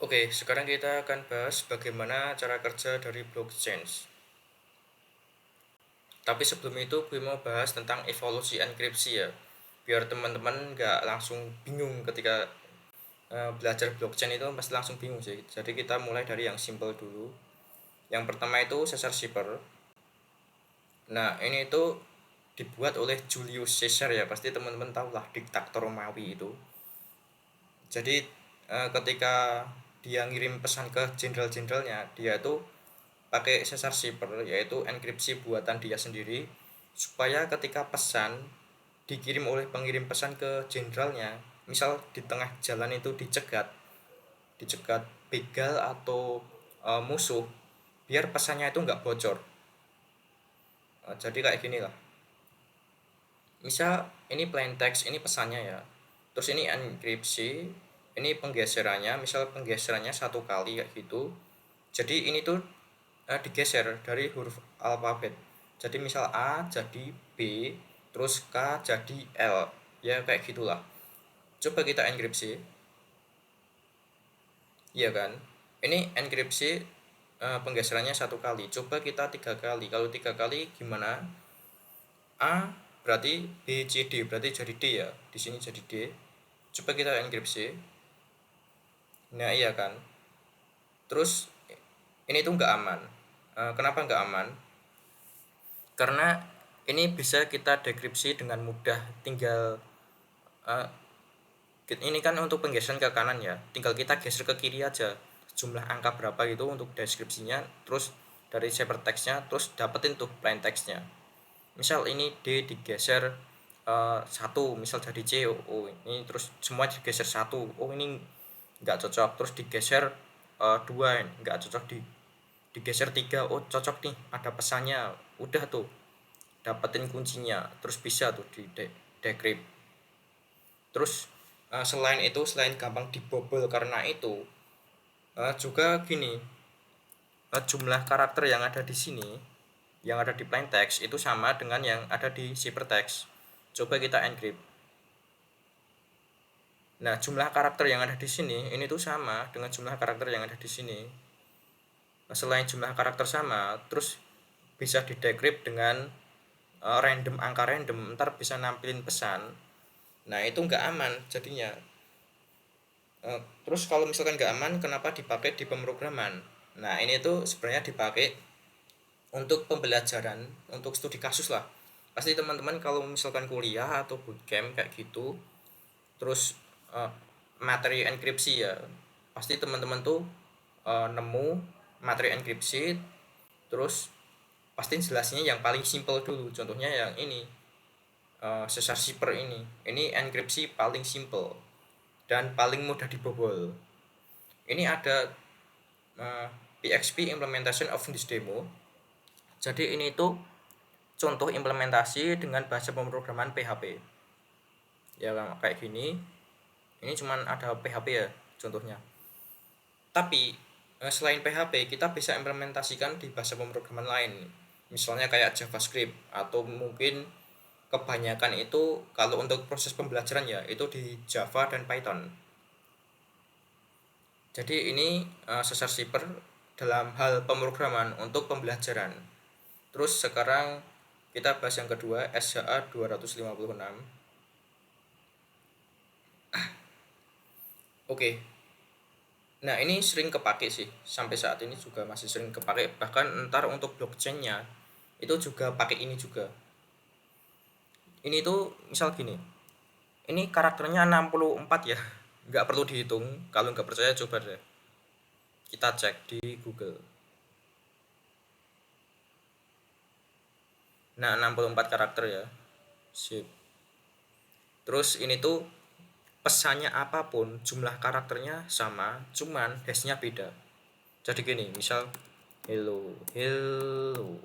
Oke, sekarang kita akan bahas bagaimana cara kerja dari blockchain. Tapi sebelum itu gue mau bahas tentang evolusi enkripsi ya. Biar teman-teman nggak langsung bingung ketika belajar blockchain itu pasti langsung bingung sih. Jadi kita mulai dari yang simple dulu. Yang pertama itu Caesar Shipper. Nah, ini itu dibuat oleh Julius Caesar ya. Pasti teman-teman tahu lah diktator Romawi itu. Jadi ketika dia ngirim pesan ke jenderal-jenderalnya, dia itu pakai Caesar Shipper, yaitu enkripsi buatan dia sendiri, supaya ketika pesan dikirim oleh pengirim pesan ke jenderalnya, misal di tengah jalan itu dicegat dicegat begal atau musuh, biar pesannya itu nggak bocor. Jadi kayak gini lah, misal ini plain text, ini pesannya ya, terus ini enkripsi, ini penggeserannya, misal penggeserannya satu kali kayak gitu. Jadi ini tuh digeser dari huruf alfabet. Jadi misal A jadi B, terus K jadi L. Ya kayak gitulah. Coba kita enkripsi. Iya kan? Ini enkripsi penggeserannya satu kali. Coba kita tiga kali. Kalau tiga kali gimana? A berarti B C D berarti jadi D ya. Di sini jadi D. Coba kita enkripsi. Nah iya kan? Terus ini tuh nggak aman. Kenapa nggak aman? Karena ini bisa kita dekripsi dengan mudah. Tinggal uh, ini kan untuk penggeseran ke kanan ya, tinggal kita geser ke kiri aja jumlah angka berapa gitu untuk deskripsinya, terus dari ciphertextnya terus dapetin tuh plain textnya. Misal ini D digeser satu, misal jadi C, oh ini terus semua digeser satu, oh ini nggak cocok, terus digeser dua, nggak cocok, digeser tiga, oh cocok nih ada pesannya, udah tuh dapetin kuncinya, terus bisa tuh di decrypt. Terus selain itu, selain gampang dibobol karena itu, juga gini, jumlah karakter yang ada di sini, yang ada di plain text itu sama dengan yang ada di ciphertext. Coba kita encrypt. Nah, jumlah karakter yang ada di sini ini tuh sama dengan jumlah karakter yang ada di sini. Nah, selain jumlah karakter sama, terus bisa di decrypt dengan random, angka random, ntar bisa nampilin pesan. Nah, itu nggak aman jadinya. Terus kalau misalkan nggak aman, kenapa dipakai di pemrograman? Nah, ini tuh sebenarnya dipakai untuk pembelajaran, untuk studi kasus lah. Pasti teman-teman kalau misalkan kuliah atau bootcamp kayak gitu, terus uh, materi enkripsi ya, pasti teman-teman tuh nemu materi enkripsi, terus pasti jelasnya yang paling simple dulu. Contohnya yang ini, Caesar Shipper ini enkripsi paling simple dan paling mudah dibobol. Ini ada PXP implementation of this demo. Jadi ini tuh contoh implementasi dengan bahasa pemrograman PHP. Ya kayak gini. Ini cuman ada PHP ya contohnya. Tapi selain PHP kita bisa implementasikan di bahasa pemrograman lain. Misalnya kayak JavaScript, atau mungkin kebanyakan itu kalau untuk proses pembelajaran ya itu di Java dan Python. Jadi ini Caesar Shipper dalam hal pemrograman untuk pembelajaran. Terus sekarang kita bahas yang kedua, SHA 256. Oke. Nah, ini sering kepake sih. Sampai saat ini juga masih sering kepake. Bahkan ntar untuk blockchainnya itu juga pakai ini juga. Ini tuh misal gini. Ini karakternya 64 ya. Nggak perlu dihitung. Kalau nggak percaya coba deh. Kita cek di Google. Nah, 64 karakter ya. Sip. Terus ini tuh pesannya apapun, jumlah karakternya sama, cuman hashnya beda. Jadi gini, misal hello, hello,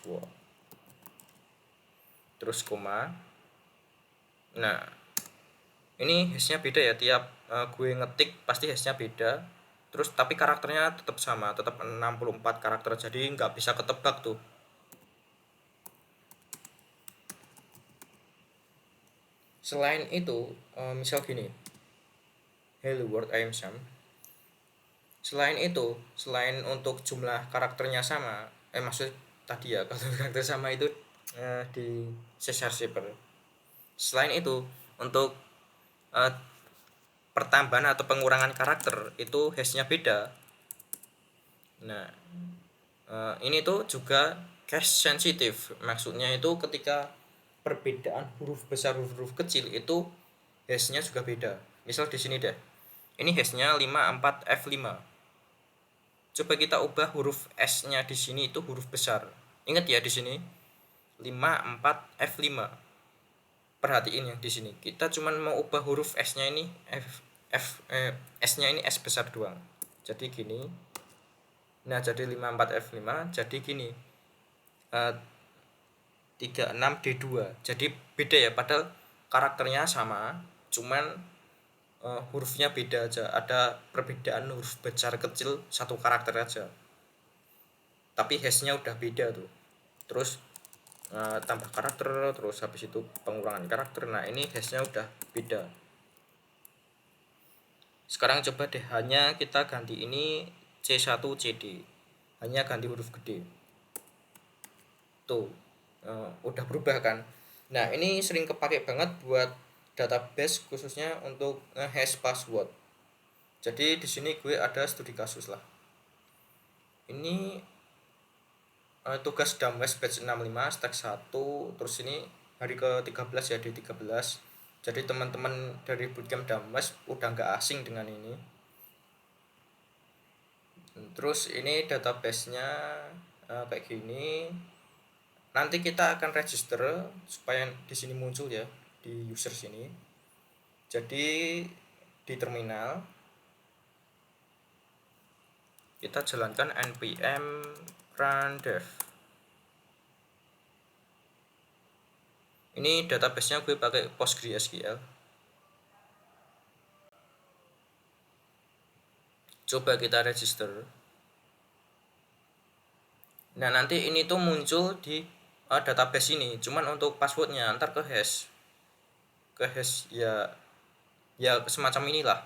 wow, terus koma. Nah, ini hashnya beda ya, tiap gue ngetik pasti hashnya beda. Terus tapi karakternya tetap sama, tetap 64 karakter, jadi nggak bisa ketebak tuh. Selain itu, misal gini, hello world I am Sam. selain untuk jumlah karakternya sama, maksud tadi ya kalau karakter sama itu di C# Shaper. Selain itu untuk eh, pertambahan atau pengurangan karakter itu hashnya beda. Nah, ini tuh juga case sensitif. Maksudnya itu ketika perbedaan huruf besar huruf kecil itu hashnya juga beda. Misal di sini deh. Ini hashnya 54F5. Coba kita ubah huruf S-nya di sini itu huruf besar. Ingat ya di sini 54F5. Perhatiin yang di sini. Kita cuman mau ubah huruf S-nya ini S-nya ini S besar doang. Jadi gini. Nah, jadi 54F5 jadi gini. 36D2. Jadi beda ya, padahal karakternya sama, cuman hurufnya beda aja. Ada perbedaan huruf besar kecil satu karakter aja. Tapi hashnya udah beda tuh. Terus tambah karakter, terus habis itu pengurangan karakter. Nah, ini hashnya udah beda. Sekarang coba deh, hanya kita ganti ini C1CD. Hanya ganti huruf gede. Tuh, udah berubah kan. Nah, ini sering kepake banget buat database, khususnya untuk hash password. Jadi di sini gue ada studi kasus lah. Ini tugas Damwes batch 65 stack 1, terus ini hari ke-13 ya, di 13. Jadi teman-teman dari bootcamp Damwes udah nggak asing dengan ini. Terus ini database-nya kayak gini. Nanti kita akan register supaya di sini muncul ya, di user sini. Jadi di terminal kita jalankan npm run dev. Ini database-nya gue pakai PostgreSQL. Coba kita register. Nah, nanti ini tuh muncul di database ini, cuman untuk passwordnya antar ke hash ya semacam inilah.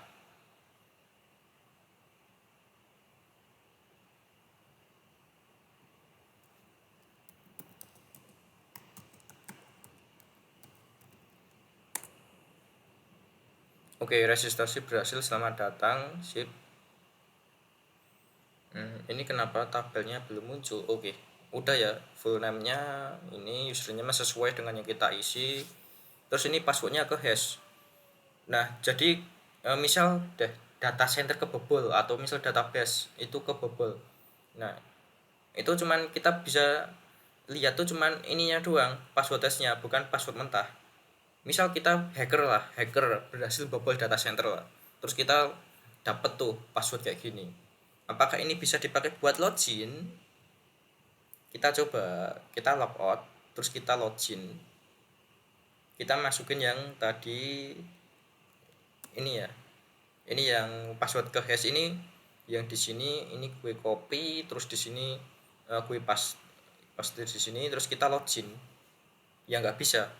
Oke, registrasi berhasil, selamat datang. Sip. Ini kenapa tabelnya belum muncul? Oke, udah ya, full name-nya ini, username sesuai dengan yang kita isi. Terus ini passwordnya ke hash. Nah, jadi misal deh data center kebobol atau misal database itu kebobol. Nah, itu cuman kita bisa lihat tuh cuman ininya doang, password testnya, bukan password mentah. Misal kita hacker berhasil bobol data center lah. Terus kita dapet tuh password kayak gini. Apakah ini bisa dipakai buat login? Kita coba, kita logout, terus kita login. Kita masukin yang tadi ini ya. Ini yang password ke hash ini, yang di sini ini gue copy, terus di sini gue paste di sini, terus kita login. Ya nggak bisa.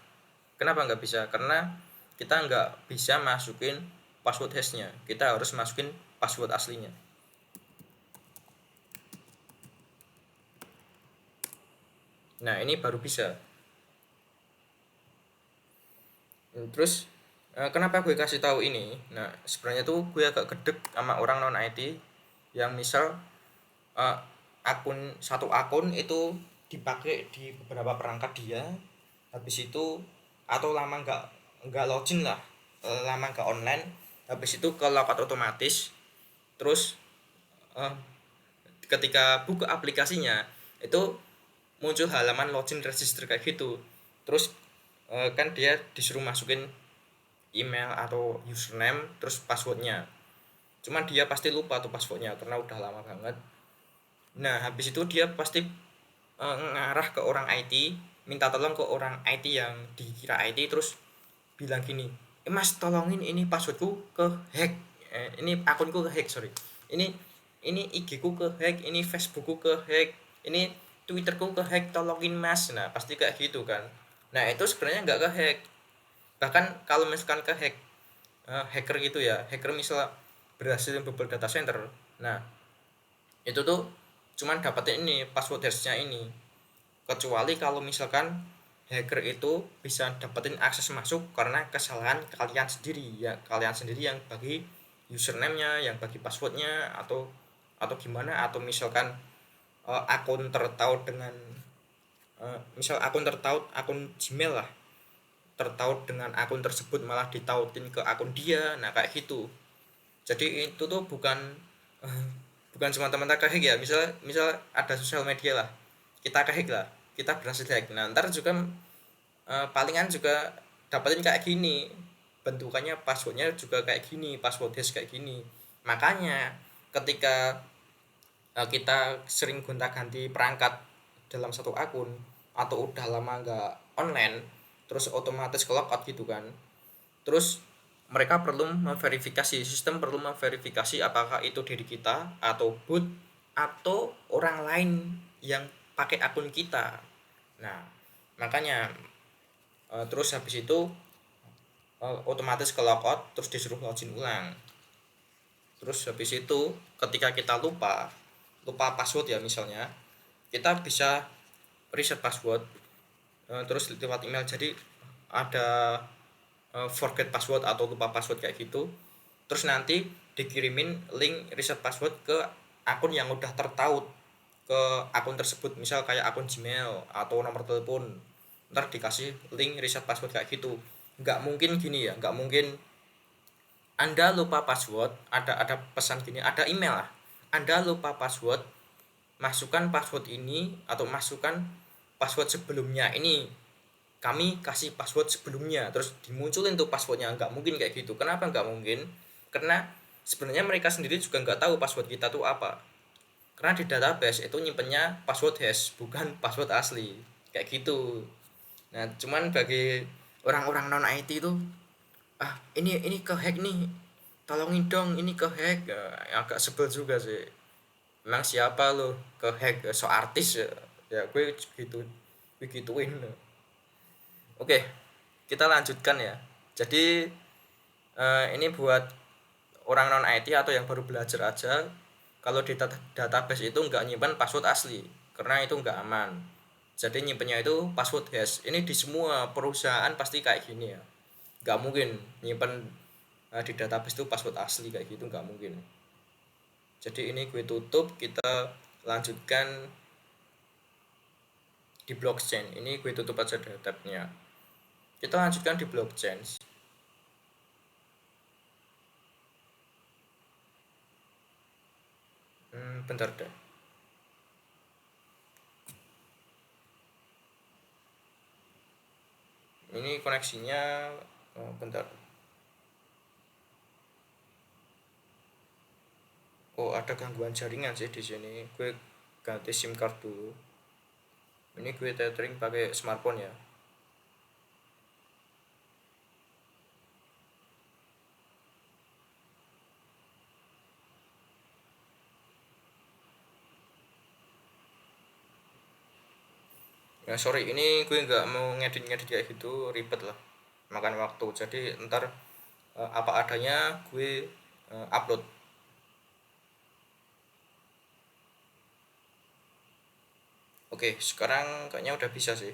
Kenapa nggak bisa? Karena kita nggak bisa masukin password hashnya. Kita harus masukin password aslinya. Nah, ini baru bisa. Terus kenapa gue kasih tahu ini? Nah, sebenarnya tuh gue agak gedek sama orang non IT yang misal satu akun itu dipakai di beberapa perangkat dia, habis itu atau lama nggak login lah, lama nggak online, habis itu ke logout otomatis. Terus ketika buka aplikasinya itu muncul halaman login register kayak gitu. Terus kan dia disuruh masukin email atau username terus passwordnya, cuman dia pasti lupa tuh passwordnya karena udah lama banget. Nah, habis itu dia pasti ngarah ke orang IT, minta tolong ke orang IT yang dikira IT, terus bilang gini, mas tolongin ini passwordku ke hack, ini akunku ke hack, sorry, ini IG ku ke hack, ini Facebookku ke hack, ini Twitterku ke hack, tolongin mas. Nah, pasti kayak gitu kan. Nah, itu sebenarnya nggak ke hack. Bahkan kalau misalkan ke hack, hacker gitu ya, hacker misalnya berhasil membobol data center, nah itu tuh cuman dapetin ini password hashnya ini, kecuali kalau misalkan hacker itu bisa dapetin akses masuk karena kesalahan kalian sendiri ya, kalian sendiri yang bagi username-nya, yang bagi passwordnya, atau gimana, atau misalkan akun tertaut dengan misal akun tertaut, akun Gmail lah, tertaut dengan akun tersebut malah ditautin ke akun dia, nah kayak gitu. Jadi itu tuh bukan eh, bukan semata-mata kehack ya, misal ada sosial media lah, kita kehack lah, kita berhasil hack, nah ntar juga palingan juga dapetin kayak gini, bentukannya passwordnya juga kayak gini, password hash kayak gini. Makanya ketika kita sering gonta-ganti perangkat dalam satu akun, atau udah lama nggak online, terus otomatis ke logout gitu kan, terus mereka perlu memverifikasi, sistem perlu memverifikasi apakah itu diri kita atau bot atau orang lain yang pakai akun kita. Nah makanya terus habis itu otomatis ke logout, terus disuruh login ulang. Terus habis itu ketika kita lupa lupa password ya misalnya, kita bisa reset password terus lewat email. Jadi ada forget password atau lupa password kayak gitu, terus nanti dikirimin link reset password ke akun yang udah tertaut ke akun tersebut, misal kayak akun Gmail atau nomor telepon, ntar dikasih link reset password kayak gitu. Nggak mungkin gini ya, nggak mungkin Anda lupa password, ada pesan gini, ada email lah, Anda lupa password, masukkan password ini atau masukkan password sebelumnya ini, kami kasih password sebelumnya, terus dimunculin tuh passwordnya. Nggak mungkin kayak gitu. Kenapa nggak mungkin? Karena sebenarnya mereka sendiri juga nggak tahu password kita tuh apa, karena di database itu nyimpennya password hash bukan password asli kayak gitu. Nah cuman bagi orang-orang non IT itu, ini ke hack nih, tolongin dong ini ke hack. Agak sebel juga sih, emang siapa lo ke hack, so artis ya, ya gue gitu begituin. Oke, kita lanjutkan ya. Jadi ini buat orang non IT atau yang baru belajar aja, kalau di database itu nggak nyimpan password asli karena itu nggak aman. Jadi nyimpennya itu password hash. Ini di semua perusahaan pasti kayak gini ya. Nggak mungkin nyimpen di database itu password asli kayak gitu, nggak mungkin. Jadi ini gue tutup, kita lanjutkan di blockchain. Ini gue tutup aja tabnya. Kita lanjutkan di blockchain. Bentar deh. Ini koneksinya bentar. Oh, ada gangguan jaringan sih di sini. Gue ganti SIM card dulu. Ini gue tethering pakai smartphone ya. Ya sorry, ini gue nggak mau ngedit-ngedit kayak gitu, ribet lah, makan waktu. Jadi ntar apa adanya gue upload. Oke, sekarang kayaknya udah bisa sih.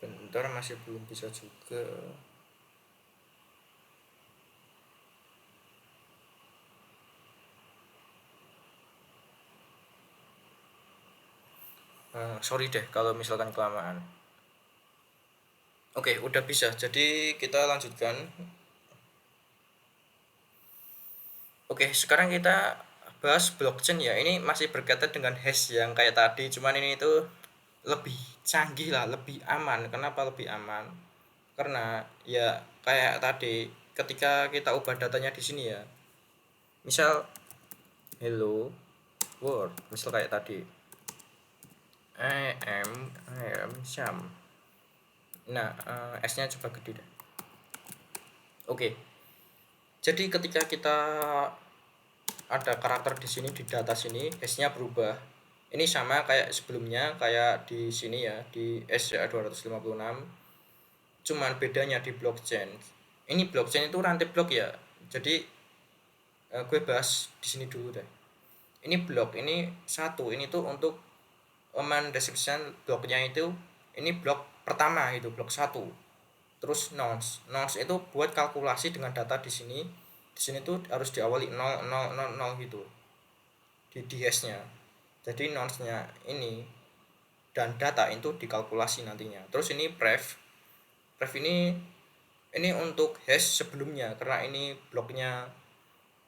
Bentar, masih belum bisa juga. Sorry deh kalau misalkan kelamaan. Oke, udah bisa. Jadi kita lanjutkan. Oke, sekarang kita bahas blockchain ya. Ini masih berkaitan dengan hash yang kayak tadi, cuman ini itu lebih canggih lah, lebih aman. Kenapa lebih aman? Karena ya kayak tadi, ketika kita ubah datanya di sini ya. Misal hello world, misal kayak tadi. I am Syam. Nah, S-nya coba gede deh. Oke. Jadi ketika kita ada karakter di sini, di data sini, hash-nya berubah. Ini sama kayak sebelumnya, kayak di sini ya, di SCA-256. Cuman bedanya di blockchain. Ini blockchain itu rantai blok ya. Jadi gue bahas di sini dulu deh. Ini blok, ini satu, ini tuh untuk mendeskripsikan bloknya itu. Ini blok pertama itu, blok satu. Terus nonce. Nonce itu buat kalkulasi dengan data di sini. Di sini tuh harus diawali 0000 gitu. Di hash-nya. Jadi nonce-nya ini dan data itu dikalkulasi nantinya. Terus ini pref. Pref ini untuk hash sebelumnya karena ini bloknya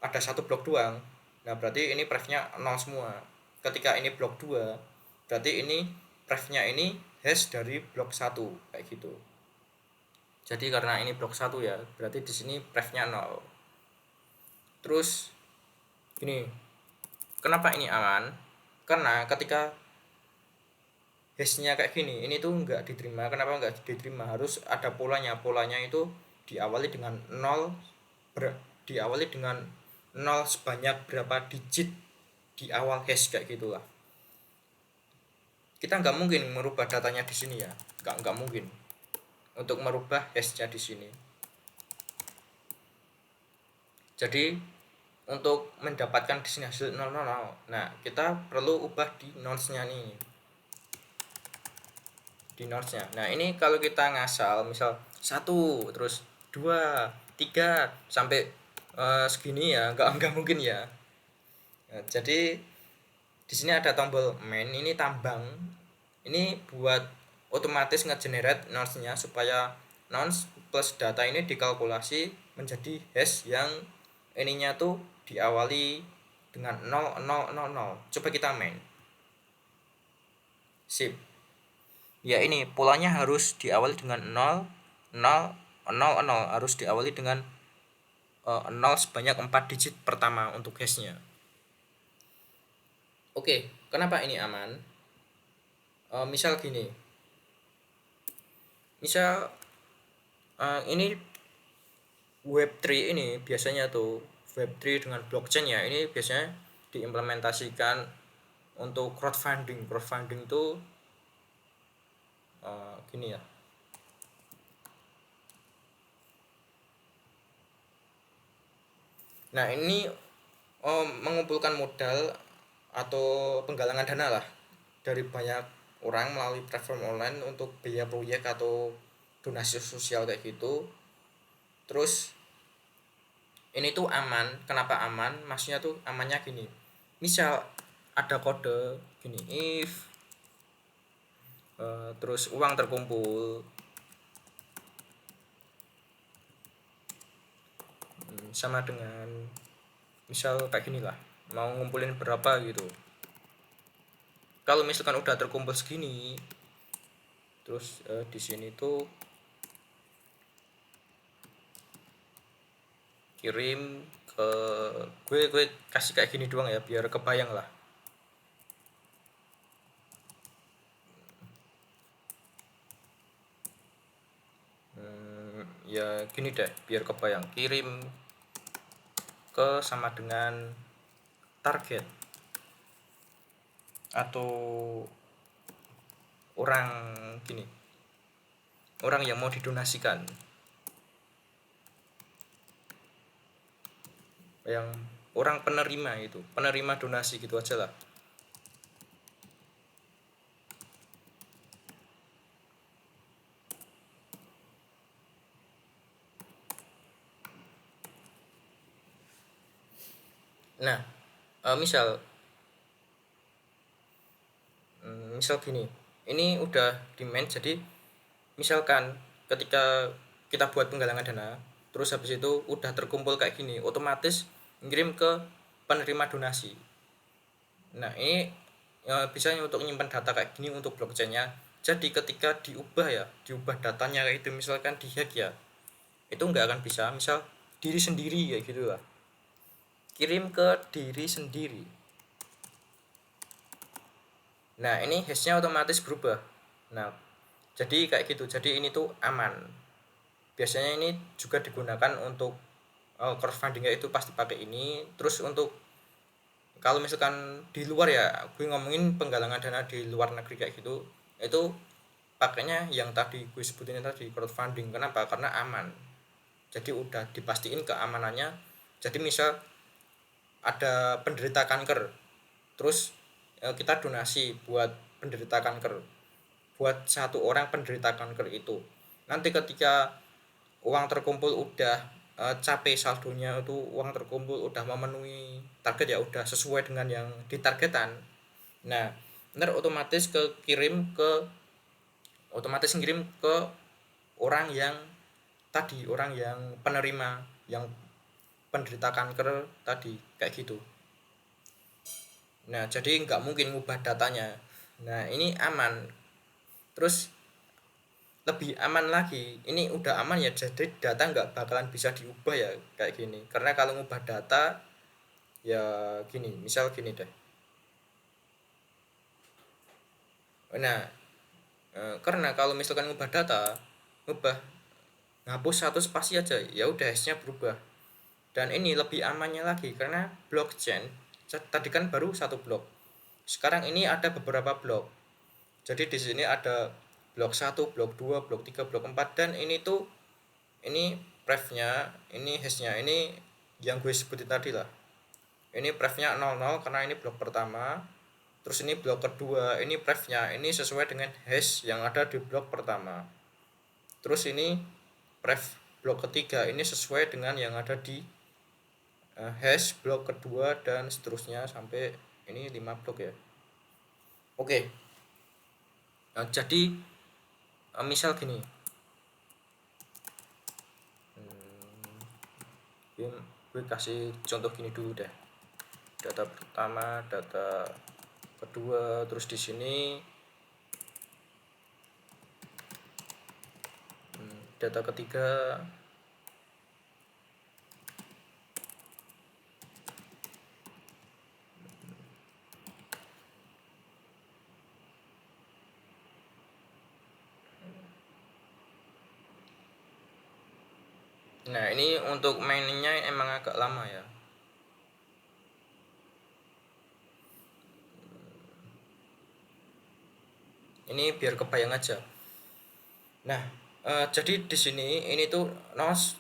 ada satu blok doang. Nah, berarti ini prefnya 0 semua. Ketika ini blok 2, berarti ini prefnya ini hash dari blok 1 kayak gitu. Jadi karena ini blok 1 ya, berarti di sini prefnya 0. Terus gini. Kenapa ini aman? Karena ketika hash-nya kayak gini, ini tuh nggak diterima. Kenapa nggak diterima? Harus ada polanya. Polanya itu diawali dengan 0, diawali dengan 0 sebanyak berapa digit di awal hash kayak gitulah. Kita nggak mungkin merubah datanya di sini ya, nggak mungkin untuk merubah hash-nya di sini. Jadi untuk mendapatkan di sini hasil 000, nah kita perlu ubah di nonce-nya nih, di nonce-nya. Nah ini kalau kita ngasal, misal 1, terus 2, 3 sampai segini ya, nggak mungkin ya. Nah, jadi di sini ada tombol main, ini tambang. Ini buat otomatis nge-generate nonce-nya supaya nonce plus data ini dikalkulasi menjadi hash yang ininya tuh diawali dengan 0000. Coba kita main. Sip. Ya ini polanya harus diawali dengan 0 0 0 0, harus diawali dengan 0 sebanyak 4 digit pertama untuk hash-nya. Oke, kenapa ini aman? Misal gini. Misal ini Web3 ini biasanya tuh Web3 dengan blockchain ya, ini biasanya diimplementasikan untuk crowdfunding. Crowdfunding tuh gini ya. Nah ini mengumpulkan modal atau penggalangan dana lah dari banyak orang melalui platform online untuk biaya proyek atau donasi sosial kayak gitu. Terus ini tuh aman. Kenapa aman? Maksudnya tuh amannya gini. Misal ada kode gini, if terus uang terkumpul sama dengan misal kayak gini lah, mau ngumpulin berapa gitu. Kalau misalkan udah terkumpul segini, terus di sini tuh kirim ke gue kasih kayak gini doang ya biar kebayang lah. Ya gini deh biar kebayang, kirim ke sama dengan target atau orang gini, orang yang mau didonasikan, yang orang penerima itu, penerima donasi gitu aja lah. Nah misal gini, ini udah demand. Jadi misalkan ketika kita buat penggalangan dana, terus habis itu udah terkumpul kayak gini, otomatis ngirim ke penerima donasi. Nah ini bisa untuk nyimpan data kayak gini untuk blockchainnya. Jadi ketika diubah datanya kayak itu, misalkan dihack ya, itu nggak akan bisa. Misal diri sendiri ya gitu lah, kirim ke diri sendiri. Nah ini hashnya otomatis berubah. Nah jadi kayak gitu. Jadi ini tuh aman. Biasanya ini juga digunakan untuk crowdfundingnya itu pasti pakai ini. Terus untuk kalau misalkan di luar ya, gue ngomongin penggalangan dana di luar negeri kayak gitu, itu pakainya yang tadi gue sebutin tadi, crowdfunding. Kenapa? Karena aman, jadi udah dipastiin keamanannya. Jadi misal ada penderita kanker, terus kita donasi buat penderita kanker, buat satu orang penderita kanker itu, nanti ketika uang terkumpul udah capai saldonya, itu uang terkumpul udah memenuhi target ya, udah sesuai dengan yang ditargetan. Nah, ntar otomatis ngirim ke orang yang tadi, orang yang penerima, yang penderita kanker tadi kayak gitu. Nah, jadi nggak mungkin ngubah datanya. Nah, ini aman. Terus lebih aman lagi, ini udah aman ya, jadi data nggak bakalan bisa diubah ya kayak gini. Karena kalau ngubah data ya gini, misal gini deh. Nah, karena kalau misalkan ngubah data, ngubah ngapus satu spasi aja, ya udah hashnya berubah. Dan ini lebih amannya lagi karena blockchain tadi kan baru satu blok, sekarang ini ada beberapa blok. Jadi di sini ada blok 1, blok 2, blok 3, blok 4, dan ini tuh, ini prefnya, ini hashnya, ini yang gue sebutin tadi lah. Ini prefnya 00 karena ini blok pertama. Terus ini blok kedua, ini prefnya ini sesuai dengan hash yang ada di blok pertama. Terus ini pref blok ketiga ini sesuai dengan yang ada di hash blok kedua, dan seterusnya sampai ini 5 blok ya. Oke. Nah, jadi misal gini, gue kasih contoh gini dulu deh. Data pertama, data kedua, terus di sini data ketiga. Nah, ini untuk mainnya emang agak lama ya. Ini biar kebayang aja. Nah, jadi di sini ini tuh nons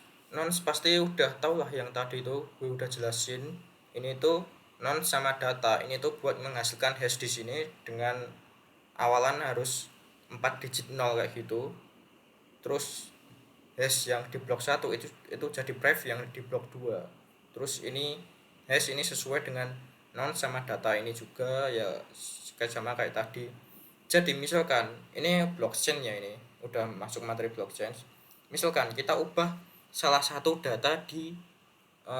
pasti udah tau lah, yang tadi tuh gue udah jelasin. Ini tuh non sama data. Ini tuh buat menghasilkan hash di sini dengan awalan harus 4 digit 0 kayak gitu. Terus hash yang di blok 1 itu jadi pref yang di blok 2. Terus ini hash ini sesuai dengan non sama data ini juga ya, sama kayak tadi. Jadi misalkan ini blockchain ya, ini udah masuk materi blockchain. Misalkan kita ubah salah satu data di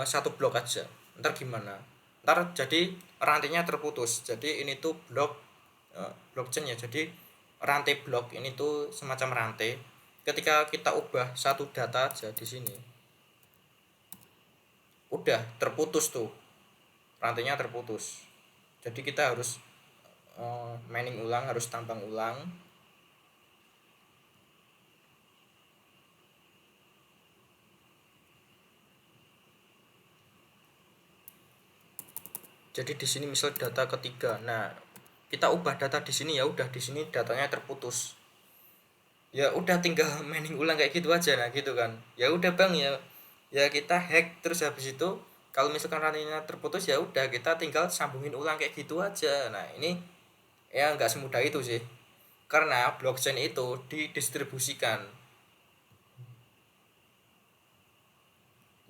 satu blok aja, ntar gimana? Ntar jadi rantainya terputus. Jadi ini tuh blockchain ya, jadi rantai blok ini tuh semacam rantai. Ketika kita ubah satu data aja di sini, udah terputus tuh, rantainya terputus. Jadi kita harus mining ulang, harus tambang ulang. Jadi di sini misal data ketiga, nah kita ubah data di sini, ya udah di sini datanya terputus. Ya udah tinggal mining ulang kayak gitu aja, nah gitu kan. Ya udah bang, ya kita hack, terus habis itu kalau misalkan rantainya terputus ya udah kita tinggal sambungin ulang kayak gitu aja. Nah ini ya nggak semudah itu sih, karena blockchain itu didistribusikan.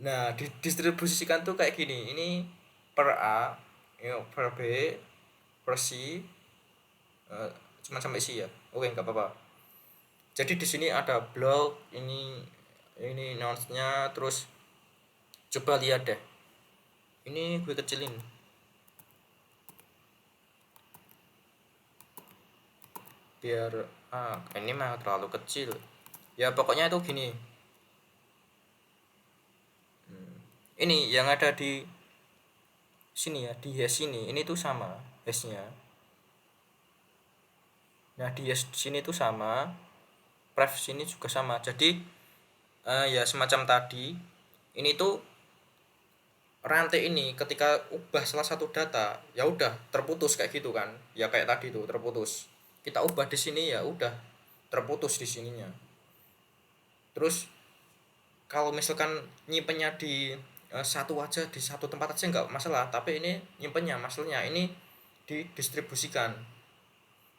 Nah didistribusikan tuh kayak gini, ini per A, per B, per C, cuma sampai C ya. Oke, nggak apa-apa. Jadi di sini ada blok ini nonsnya. Terus coba lihat deh, ini gue kecilin biar ini mah terlalu kecil ya. Pokoknya itu gini, ini yang ada di sini ya, di hash ini tuh sama hashnya. Nah di hash sini tuh sama, pref sini juga sama. Jadi ya semacam tadi, ini tuh rantai ini ketika ubah salah satu data ya udah terputus kayak gitu kan, ya kayak tadi tuh terputus, kita ubah di sini ya udah terputus di sininya. Terus kalau misalkan nyimpennya di satu aja, di satu tempat aja nggak masalah, tapi ini nyimpennya masalahnya ini didistribusikan.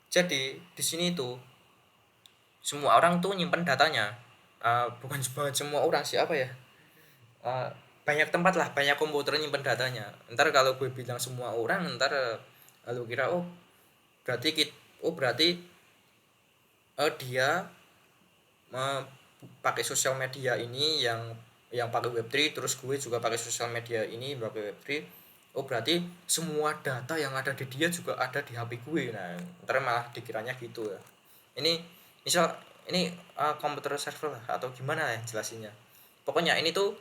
Jadi di sini itu semua orang tuh nyimpen datanya. Bukan semua orang, siapa ya, uh, banyak tempat lah, banyak komputer nyimpen datanya. Ntar kalau gue bilang semua orang, ntar lu kira oh berarti berarti dia pakai sosial media ini yang pakai Web3, terus gue juga pakai sosial media ini pakai Web3. Oh berarti semua data yang ada di dia juga ada di HP gue. Nah, ntar malah dikiranya gitu ya. Ini misal ini komputer server lah atau gimana ya jelasinnya. Pokoknya ini tuh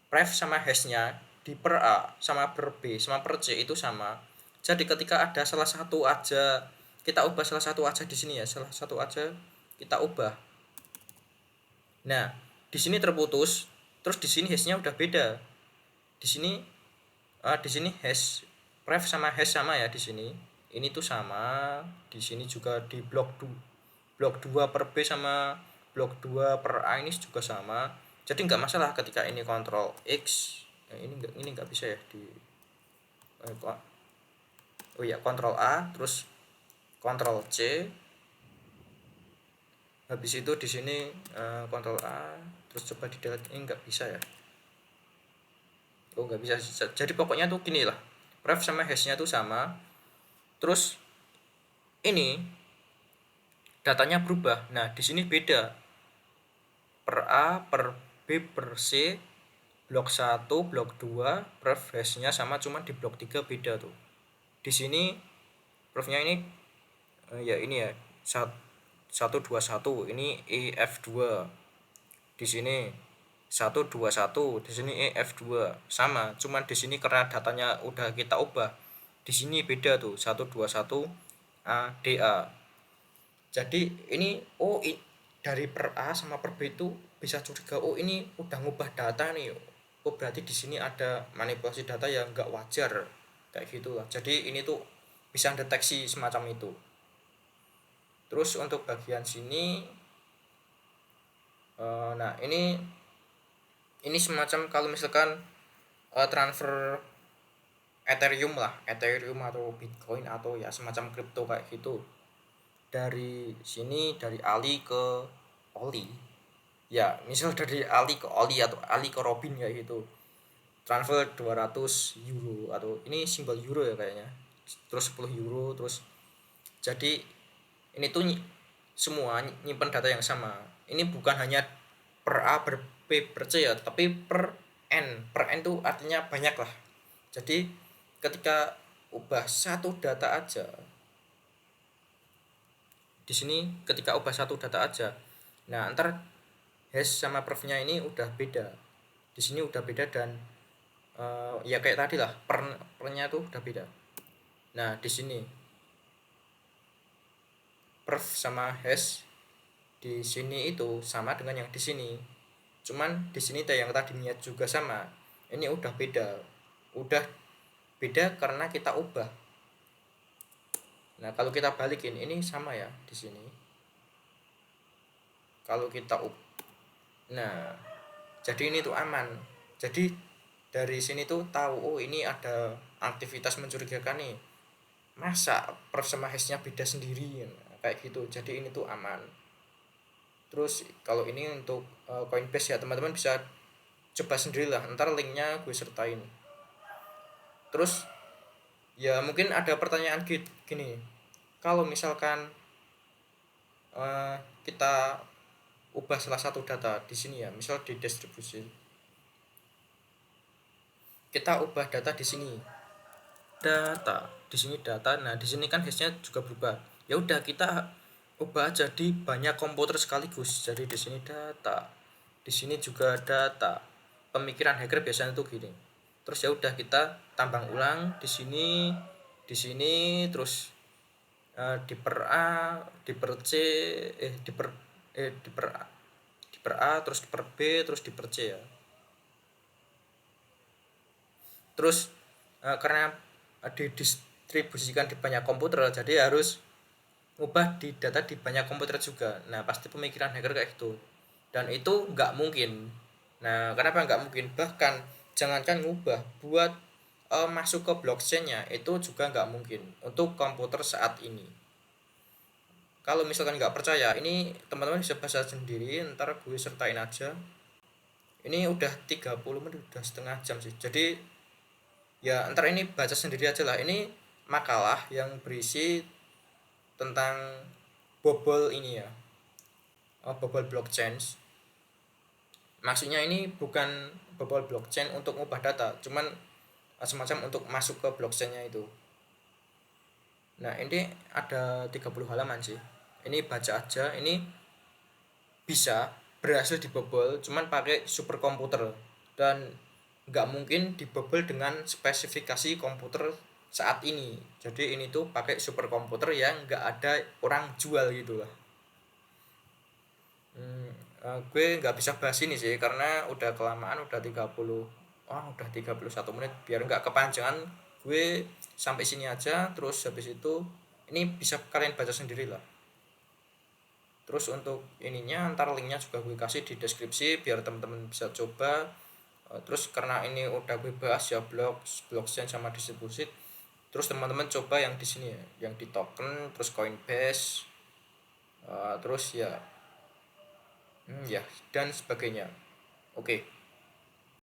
ref sama hashnya di per A sama per B sama per C itu sama. Jadi ketika ada salah satu aja, kita ubah salah satu aja di sini ya, salah satu aja kita ubah. Nah, di sini terputus, terus di sini hashnya udah beda. Di sini hash ref sama hash sama ya di sini. Ini tuh sama, di sini juga di blok 2 per B sama blok 2 per A ini juga sama. Jadi nggak masalah ketika ini kontrol X. Ini nggak bisa ya di oh ya, kontrol A terus kontrol C, habis itu di sini kontrol A terus coba di delete. Ini nggak bisa ya, oh nggak bisa. Jadi pokoknya tuh gini lah, ref sama hashnya tuh sama, terus ini datanya berubah. Nah di sini beda, per A per B per C, blok 1 blok 2 ref hashnya sama, cuman di blok 3 beda tuh. Di sini refnya ini ya ini ya 121, ini EF2. Di sini 121, di sini EF2 sama, cuman di sini karena datanya udah kita ubah, di sini beda tuh 121 ADA. Jadi ini dari per A sama per B itu bisa curiga, oh ini udah ngubah data nih. Oh berarti di sini ada manipulasi data yang nggak wajar kayak gitu lah. Jadi ini tuh bisa deteksi semacam itu. Terus untuk bagian sini nah ini semacam kalau misalkan transfer Ethereum lah, Ethereum atau Bitcoin atau ya semacam kripto kayak gitu, dari sini dari Ali ke Oli, ya misal dari Ali ke Oli atau Ali ke Robin kayak gitu, transfer 200 euro atau ini simbol euro ya kayaknya, terus 10 euro, terus jadi ini tuh semua nyimpan data yang sama. Ini bukan hanya per A per B per C ya, tapi per N tuh artinya banyak lah. Jadi ketika ubah satu data aja di sini, ketika ubah satu data aja, nah ntar hash sama perfnya ini udah beda, di sini udah beda, dan ya kayak tadi lah, pernya tuh udah beda. Nah di sini perf sama hash di sini itu sama dengan yang di sini, cuman di sini yang tadinya juga sama, ini udah beda karena kita ubah. Nah kalau kita balikin ini sama ya di sini, kalau kita nah jadi ini tuh aman. Jadi dari sini tuh tahu, oh ini ada aktivitas mencurigakan nih, masa perf sama hashnya beda sendiri kayak gitu. Jadi ini tuh aman. Terus kalau ini untuk Coinbase ya, teman-teman bisa coba sendiri lah, ntar linknya gue sertain. Terus ya mungkin ada pertanyaan gini, kalau misalkan kita ubah salah satu data di sini ya, misal di distribusi kita ubah data di sini, data, nah di sini kan hashnya juga berubah, ya udah kita ubah aja di banyak komputer sekaligus. Jadi di sini data, di sini juga data. Pemikiran hacker biasanya tuh gini, terus ya udah kita tambang ulang di sini terus di per A, di per C, di per A terus di per B terus di per C ya. Terus karena didistribusikan di banyak komputer, jadi harus ngubah di data di banyak komputer juga. Nah pasti pemikiran hacker kayak gitu, dan itu nggak mungkin. Nah kenapa nggak mungkin? Bahkan jangankan ngubah, buat masuk ke blockchainnya itu juga nggak mungkin untuk komputer saat ini. Kalau misalkan nggak percaya, ini teman-teman bisa baca sendiri, ntar gue sertain aja. Ini udah 30 menit, udah setengah jam sih, jadi ya ntar ini baca sendiri aja lah. Ini makalah yang berisi tentang bobol ini ya, bobol blockchain. Maksudnya ini bukan bobol blockchain untuk ngubah data, cuman semacam untuk masuk ke blockchainnya itu. Nah ini ada 30 halaman sih, ini baca aja. Ini bisa berhasil dibobol cuman pakai superkomputer, dan nggak mungkin dibobol dengan spesifikasi komputer saat ini. Jadi ini tuh pakai superkomputer yang nggak ada orang jual gitu lah. Gue nggak bisa bahas ini sih karena udah kelamaan, udah 30, udah 31 menit. Biar nggak kepanjangan, gue sampai sini aja. Terus habis itu ini bisa kalian baca sendiri lah. Terus untuk ininya ntar linknya juga gue kasih di deskripsi biar teman-teman bisa coba. Terus karena ini udah gue bahas ya blockchain sama distribusi, terus teman-teman coba yang di sini ya, yang di token, terus Coinbase, terus ya, ya dan sebagainya. Oke.